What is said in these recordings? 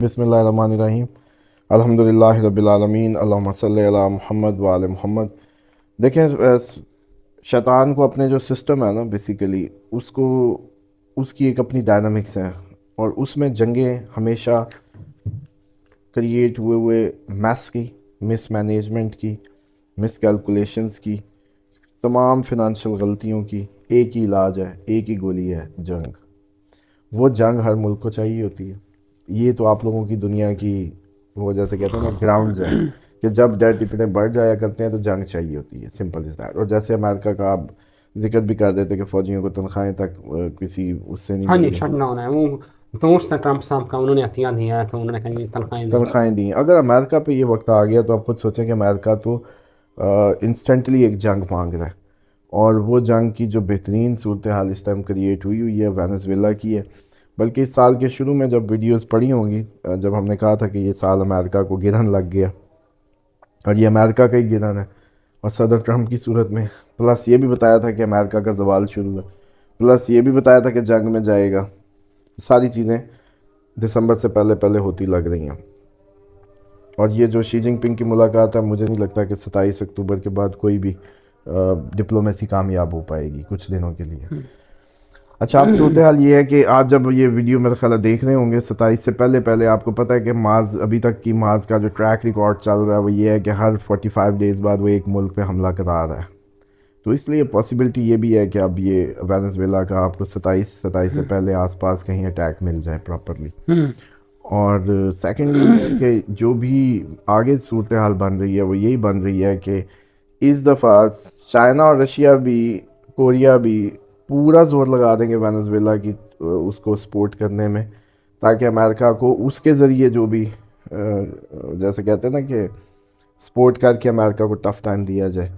बिस्मिल्लाहिर्रहमानिर्रहीम। अल्हम्दुलिल्लाहि रब्बिल आलमीन, अल्लाहुम्मा सल्लि अला मुहम्मद व आले मुहम्मद। देखें, शैतान को अपने जो सिस्टम है ना, बेसिकली उसको उसकी एक अपनी डायनामिक्स है और उसमें जंगें हमेशा क्रिएट हुए हुए मैस की, मिस मैनेजमेंट की, मिस कैलकुलेशंस की, तमाम फिनंशियल गलतियों की एक ही इलाज है, एक ही गोली है, जंग। वो जंग हर मुल्क को चाहिए होती है। ये तो आप लोगों की दुनिया की वो जैसे कहते हैं ना ग्राउंड्स है कि जब डेट इतने बढ़ जाया करते हैं तो जंग चाहिए होती है, सिंपल इज़ दैट। और जैसे अमेरिका का आप जिक्र भी कर देते कि फ़ौजियों को तनख्वाहें तक किसी उससे नहीं हाँ मिल जी, रही, शट डाउन है वो। तो उसने ट्रंप साहब का उन्होंने हथियार दिया है, तो उन्होंने कहीं तनख्वाहें दी। तनख्वाहें दी। अगर अमेरिका पे ये वक्त आ गया तो आप खुद सोचें कि अमेरिका तो इंस्टेंटली एक जंग मांग रहा है। और वो जंग की जो बेहतरीन सूरत हाल इस टाइम क्रिएट हुई हुई है वेनेजुएला की है। बल्कि इस साल के शुरू में जब वीडियोस पड़ी होंगी, जब हमने कहा था कि ये साल अमेरिका को गिरहन लग गया, और ये अमेरिका का ही गिरहन है। और सदर ट्रंप की सूरत में प्लस ये भी बताया था कि अमेरिका का जवाल शुरू है, प्लस ये भी बताया था कि जंग में जाएगा। सारी चीज़ें दिसंबर से पहले पहले होती लग रही हैं। और ये जो शी जिनपिंग की मुलाकात है, मुझे नहीं लगता कि 27 अक्टूबर के बाद कोई भी डिप्लोमेसी कामयाब हो पाएगी कुछ दिनों के लिए। अच्छा, आप सूरत हाल ये है कि आज जब ये वीडियो मेरे ख्याल देख रहे होंगे 27 से पहले पहले, आपको पता है कि माज अभी तक की माज का जो ट्रैक रिकॉर्ड चल रहा है वो ये है कि हर 45 डेज़ बाद वो एक मुल्क पे हमला करा रहा है। तो इसलिए पॉसिबिलिटी ये भी है कि अब ये वेनेजुएला का आपको 27 से पहले आसपास कहीं अटैक मिल जाए प्रॉपरली। हम्म। और सेकेंडली ये है कि जो भी आगे सूरत हाल बन रही है वो यही बन रही है कि इस दफ़ा चाइना और रशिया भी, कोरिया भी पूरा जोर लगा देंगे वेनेजुएला की उसको सपोर्ट करने में, ताकि अमेरिका को उसके ज़रिए जो भी जैसे कहते हैं ना कि सपोर्ट करके अमेरिका को टफ टाइम दिया जाए।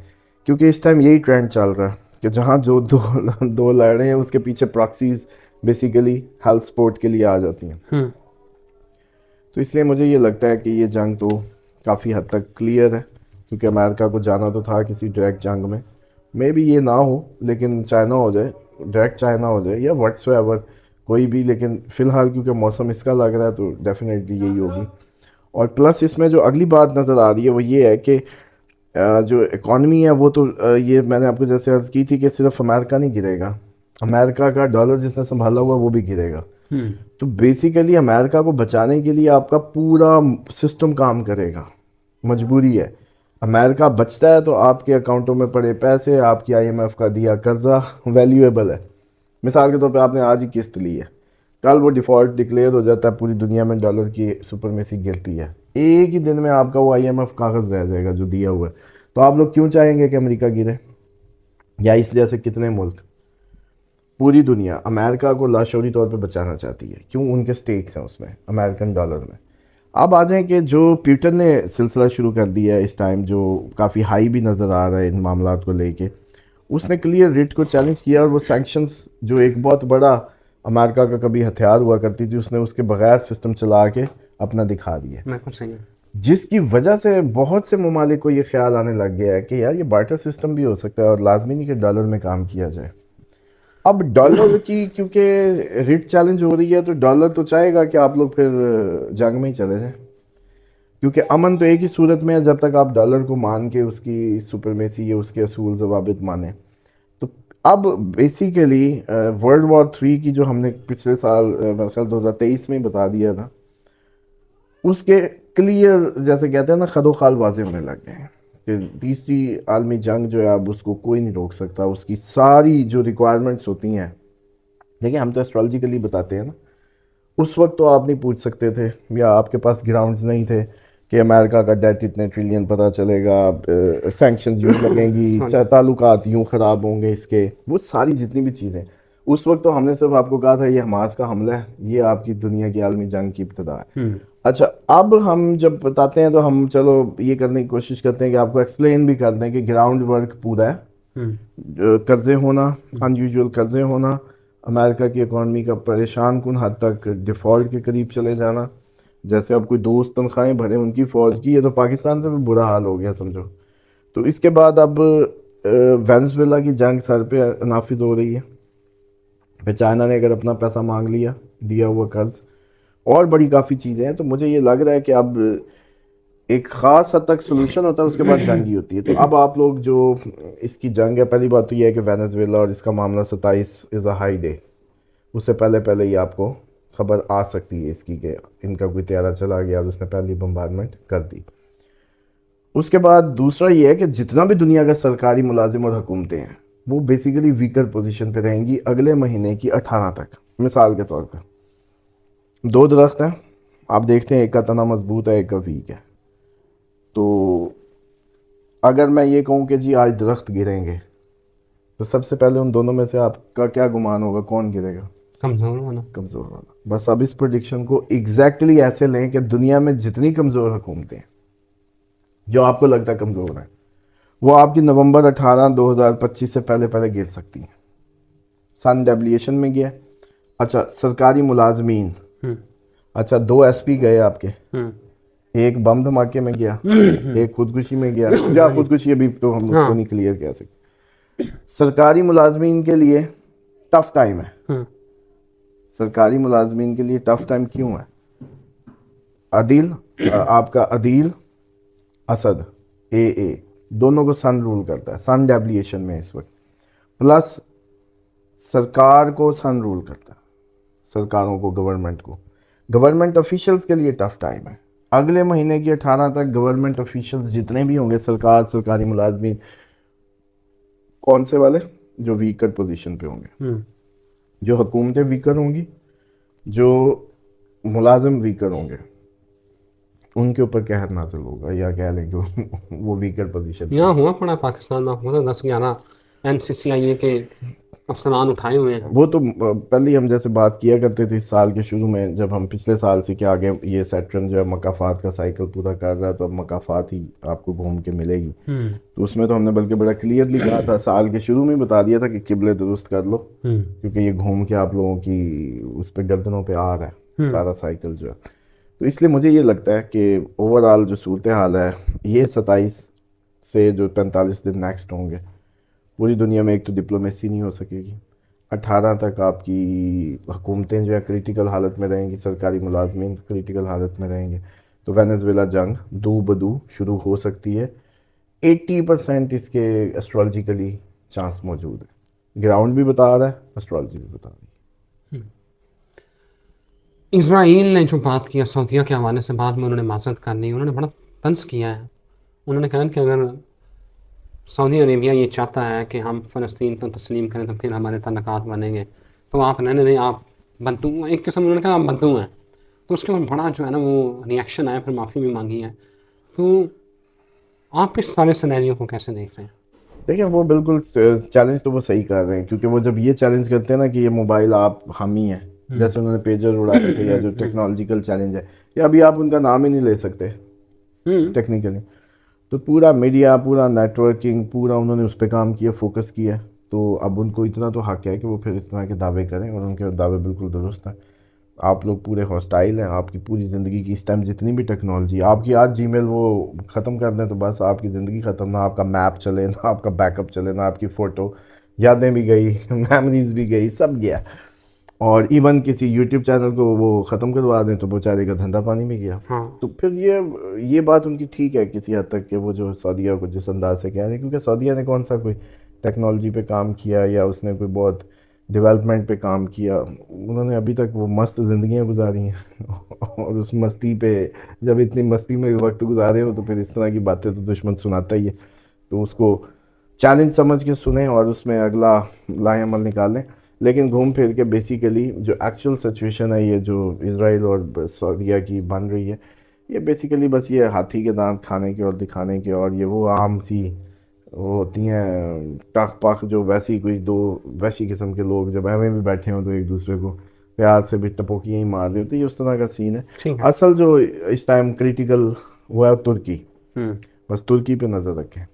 क्योंकि इस टाइम यही ट्रेंड चल रहा है कि जहाँ जो दो दो लड़ रहे हैं उसके पीछे प्रॉक्सीज बेसिकली हेल्थ सपोर्ट के लिए आ जाती हैं। हम्म। तो इसलिए मुझे ये लगता है कि ये जंग तो काफ़ी हद तक क्लियर है, क्योंकि अमेरिका को जाना तो था किसी डायरेक्ट जंग में। मे भी ये ना हो, लेकिन चाइना हो जाए, डायरेक्ट चाइना हो जाए या व्हाट्सएवर कोई भी, लेकिन फ़िलहाल क्योंकि मौसम इसका लग रहा है तो डेफिनेटली यही होगी। और प्लस इसमें जो अगली बात नज़र आ रही है वो ये है कि जो इकॉनमी है वो तो ये मैंने आपको जैसे अर्ज़ की थी कि सिर्फ अमेरिका नहीं गिरेगा, अमेरिका का डॉलर जिसने संभाला हुआ वो भी गिरेगा। हम्म। तो बेसिकली अमेरिका को बचाने के लिए आपका पूरा सिस्टम काम करेगा, मजबूरी है। अमेरिका बचता है तो आपके अकाउंटों में पड़े पैसे, आपकी आईएमएफ का दिया कर्जा वैल्यूएबल है। मिसाल के तौर पे आपने आज ही किस्त ली है, कल वो डिफ़ॉल्ट डिक्लेयर हो जाता है, पूरी दुनिया में डॉलर की सुपरमेसी गिरती है, एक ही दिन में आपका वो आईएमएफ कागज़ रह जाएगा जो दिया हुआ है। तो आप लोग क्यों चाहेंगे कि अमेरिका गिरे? या इस जैसे कितने मुल्क, पूरी दुनिया अमेरिका को लाशौरी तौर पे बचाना चाहती है। क्यों? उनके स्टेक्स हैं उसमें अमेरिकन डॉलर में। अब आ जाएं कि जो प्यूटन ने सिलसिला शुरू कर दिया है इस टाइम, जो काफ़ी हाई भी नज़र आ रहा है इन मामलों को लेके, उसने क्लियर रिट को चैलेंज किया और वो सैंक्शंस जो एक बहुत बड़ा अमेरिका का कभी हथियार हुआ करती थी, उसने उसके बगैर सिस्टम चला के अपना दिखा दिया। बिल्कुल सही है। जिसकी वजह से बहुत से ममालिक को ये ख्याल आने लग गया है कि यार ये बार्टर सिस्टम भी हो सकता है और लाजमी नहीं कि डॉलर में काम किया जाए। अब डॉलर की क्योंकि रेट चैलेंज हो रही है तो डॉलर तो चाहेगा कि आप लोग फिर जंग में ही चले जाएं, क्योंकि अमन तो एक ही सूरत में है जब तक आप डॉलर को मान के उसकी सुपरमेसी या उसके असूल जवाबित माने। तो अब बेसिकली वर्ल्ड वॉर 3 की जो हमने पिछले साल मेरे ख्याल 2023 में ही बता दिया था, उसके क्लियर जैसे कहते हैं ना खदो खाल वाजे होने लग गए हैं कि तीसरी आलमी जंग जो है अब उसको कोई नहीं रोक सकता। उसकी सारी जो रिक्वायरमेंट्स होती हैं, देखिए हम तो एस्ट्रोलॉजिकली बताते हैं ना, उस वक्त तो आप नहीं पूछ सकते थे या आपके पास ग्राउंड्स नहीं थे कि अमेरिका का डेट इतने ट्रिलियन पता चलेगा, सैंक्शन यूँ लगेंगी, हाँ जी। ताल्लुकात यूँ ख़राब होंगे इसके, वो सारी जितनी भी चीज़ें। उस वक्त तो हमने सिर्फ आपको कहा था ये हमास का हमला है, ये आपकी दुनिया की आलमी जंग की इब्तदा है। हम्म। अच्छा, अब हम जब बताते हैं तो हम चलो ये करने की कोशिश करते हैं कि आपको एक्सप्लेन भी कर दें कि ग्राउंड वर्क पूरा है। हम्म। कर्जे होना, अनयूजुअल कर्जे होना, अमेरिका की इकॉनमी का परेशान कुन हद तक डिफ़ॉल्ट के करीब चले जाना, जैसे अब कोई दोस्त तनख्वाहें भरे उनकी फ़ौज की, ये तो पाकिस्तान से भी बुरा हाल हो गया समझो। तो इसके बाद अब वेनेजुएला की जंग सर पे नाफिज हो रही है। फिर चाइना ने अगर अपना पैसा मांग लिया, दिया हुआ कर्ज, और बड़ी काफ़ी चीज़ें हैं। तो मुझे ये लग रहा है कि अब एक ख़ास हद तक सोल्यूशन होता है, उसके बाद जंग ही होती है। तो अब आप लोग जो इसकी जंग है, पहली बात तो ये है कि वेनेजुएला और इसका मामला 27 इज़ अ हाई डे, उससे पहले पहले ही आपको खबर आ सकती है इसकी कि इनका कोई तैयारा चला गया और उसने पहली बम्बारमेंट कर दी। उसके बाद दूसरा ये है कि जितना भी दुनिया का सरकारी मुलाजिम और हुकूमतें हैं वो बेसिकली वीकर पोजीशन पे रहेंगी अगले महीने की 18 तक। मिसाल के तौर पर दो दरख्त हैं, आप देखते हैं एक का तना मजबूत है, एक का वीक है। तो अगर मैं ये कहूँ कि जी आज दरख्त गिरेंगे तो सबसे पहले उन दोनों में से आपका क्या गुमान होगा, कौन गिरेगा? कमजोर होना। कमज़ोर वाला। बस अब इस प्रोडिक्शन को एग्जैक्टली ऐसे लें कि दुनिया में जितनी कमज़ोर हुकूमतें हैं जो आपको लगता है कमज़ोर हैं, वो आपकी नवंबर 18 2025 से पहले पहले गिर सकती हैं। सन डेविएशन में गया, अच्छा सरकारी मुलाजमीन, अच्छा 2 SP गए आपके, एक बम धमाके में गया, एक खुदकुशी में गया, या खुदकुशी अभी तो हम उसको नहीं क्लियर कह सकते। सरकारी मुलाजमीन के लिए टफ टाइम है। सरकारी मुलाजमीन के लिए टफ टाइम क्यों है? अदील आपका अदील असद AA दोनों को सन रूल करता है, सन डेविएशन में इस वक्त, प्लस सरकार को सन रूल करता है, सरकारों को, गवर्नमेंट को। गवर्नमेंट ऑफिशियल्स के लिए टफ टाइम है। अगले महीने की 18 तक गवर्नमेंट ऑफिशियल्स जितने भी होंगे, सरकार, सरकारी मुलाजमीन, कौन से वाले? जो वीकर पोजीशन पे होंगे, जो हुकूमतें वीकर होंगी, जो मुलाजिम वीकर होंगे, उनके ऊपर कहर नाज़िल होगा, या कह लें कि वो वीकर पोजीशन। यहाँ हुआ पड़ा पाकिस्तान में, हुआ 10-11 NCCIA के अफसरान उठाए हुए हैं। वो तो पहले ही हम जैसे बात किया करते थे इस साल के शुरू में, जब हम पिछले साल से कि आगे ये सैटर्न जो है मकाफात का साइकिल पूरा कर रहा है, तो अब मकाफात ही आपको घूम के मिलेगी। तो उसमें तो हमने बल्कि बड़ा क्लियरली कहा था, साल के शुरू में बता दिया था कि किबले दुरुस्त कर लो, क्योंकि ये घूम के आप लोगों की उस पर गर्दनों पर आ रहा है सारा साइकिल जो है। तो इसलिए मुझे ये लगता है कि ओवरऑल जो सूरत हाल है, ये 27 से जो 45 दिन नेक्स्ट होंगे, पूरी दुनिया में एक तो डिप्लोमेसी नहीं हो सकेगी, 18 तक आपकी हुकूमतें जो है क्रिटिकल हालत में रहेंगी, सरकारी मुलाजमीन क्रिटिकल हालत में रहेंगे। तो वेनेजुएला जंग दू बदू शुरू हो सकती है। 80% इसके एस्ट्रोलॉजिकली चांस मौजूद है। ग्राउंड भी बता रहा है, एस्ट्रोलॉजी भी बता रही है। इसराइल ने जो बात किया सऊदीया के हवाले से, बाद में उन्होंने माजरत करनी, उन्होंने बड़ा तंज किया है। उन्होंने कहा कि अगर सऊदी अरेबिया ये चाहता है कि हम फ़लस्तीन को तस्लीम करें तो फिर हमारे तल्लुकात बनेंगे, तो आप रहने दें, आप बद्दू, एक किस्म उन्होंने कहा आप बद्दू हैं। तो उसके बाद बड़ा जो है ना वो रिएक्शन आया, फिर माफ़ी भी मांगी है। तो आप इस सारे सिनेरियो को कैसे देख रहे हैं? देखिए वो बिल्कुल चैलेंज तो वो सही कर रहे हैं, क्योंकि वो जब ये चैलेंज करते हैं ना कि ये मोबाइल आप हम ही हैं, जैसे उन्होंने पेजर उड़ाए थे, या जो टेक्नोलॉजिकल चैलेंज है, या अभी आप उनका नाम ही नहीं ले सकते टेक्निकली, तो पूरा मीडिया, पूरा नेटवर्किंग, पूरा उन्होंने उस पर काम किया, फोकस किया। तो अब उनको इतना तो हक है कि वो फिर इस तरह के दावे करें, और उनके दावे बिल्कुल दुरुस्त हैं। आप लोग पूरे हॉस्टाइल हैं, आपकी पूरी ज़िंदगी की इस टाइम जितनी भी टेक्नोलॉजी, आपकी आज जीमेल वो ख़त्म कर दें तो बस आपकी ज़िंदगी ख़त्म, ना आपका मैप चले, ना आपका बैकअप चले, ना आपकी फ़ोटो, यादें भी गई, मेमोरीज भी गई, सब गया। और इवन किसी यूट्यूब चैनल को वो ख़त्म करवा दें तो बेचारे का धंधा पानी में गया। तो फिर ये बात उनकी ठीक है किसी हद तक, कि वो जो सऊदीया को जिस अंदाज से कह रहे हैं, क्योंकि सऊदीया ने कौन सा कोई टेक्नोलॉजी पे काम किया, या उसने कोई बहुत डेवलपमेंट पे काम किया? उन्होंने अभी तक वो मस्त ज़िंदगियाँ गुजारी हैं और उस मस्ती पे, जब इतनी मस्ती में वक्त गुजारे हो तो फिर इस तरह की बातें तो दुश्मन सुनाता ही है। तो उसको चैलेंज समझ के सुने और उसमें अगला लाएअमल निकालें। लेकिन घूम फिर के बेसिकली जो एक्चुअल सिचुएशन है, ये जो इजराइल और सऊदीया की बन रही है, ये बेसिकली बस ये हाथी के दांत खाने के और दिखाने के, और ये वो आम सी वो होती हैं टक पक, जो वैसी कोई दो वैसी किस्म के लोग जब हमें भी बैठे हों तो एक दूसरे को प्यार से भी टपोकियाँ ही मार रहे होते, ये उस तरह का सीन है। असल जो इस टाइम क्रिटिकल हुआ है तुर्की, बस तुर्की पे नज़र रखें।